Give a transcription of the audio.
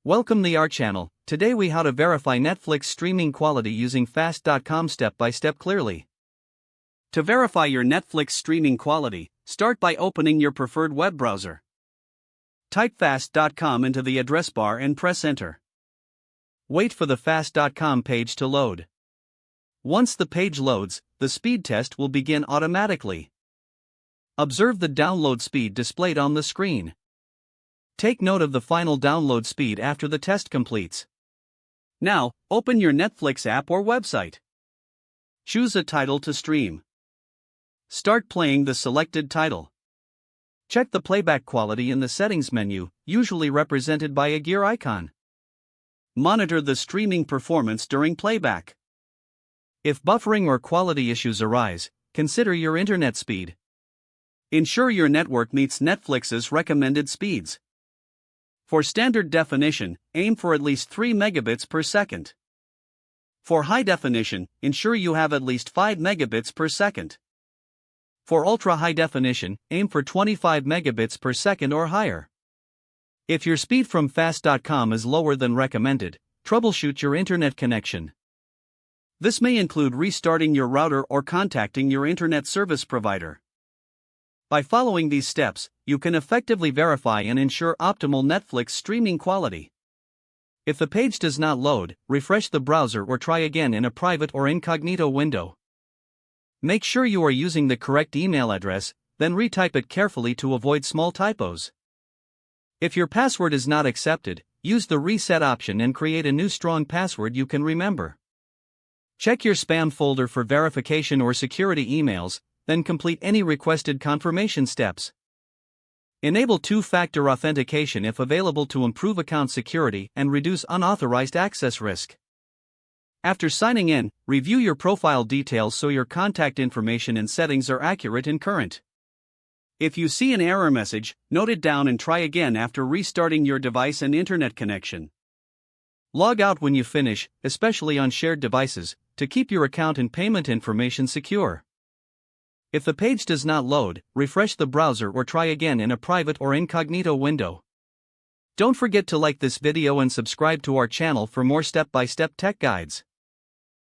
Welcome to our channel. Today we how to verify Netflix streaming quality using fast.com step by step clearly. To verify your Netflix streaming quality, start by opening your preferred web browser. Type fast.com into the address bar and press enter. Wait for the fast.com page to load. Once the page loads, the speed test will begin automatically. Observe the download speed displayed on the screen. Take note of the final download speed after the test completes. Now, open your Netflix app or website. Choose a title to stream. Start playing the selected title. Check the playback quality in the settings menu, usually represented by a gear icon. Monitor the streaming performance during playback. If buffering or quality issues arise, consider your internet speed. Ensure your network meets Netflix's recommended speeds. For standard definition, aim for at least 3 megabits per second. For high definition, ensure you have at least 5 megabits per second. For ultra high definition, aim for 25 megabits per second or higher. If your speed from fast.com is lower than recommended, troubleshoot your internet connection. This may include restarting your router or contacting your internet service provider. By following these steps, you can effectively verify and ensure optimal Netflix streaming quality. If the page does not load, refresh the browser or try again in a private or incognito window. Make sure you are using the correct email address, then retype it carefully to avoid small typos. If your password is not accepted, use the reset option and create a new strong password you can remember. Check your spam folder for verification or security emails, then complete any requested confirmation steps. Enable two-factor authentication if available to improve account security and reduce unauthorized access risk. After signing in, review your profile details so your contact information and settings are accurate and current. If you see an error message, note it down and try again after restarting your device and internet connection. Log out when you finish, especially on shared devices, to keep your account and payment information secure. If the page does not load, refresh the browser or try again in a private or incognito window. Don't forget to like this video and subscribe to our channel for more step-by-step tech guides.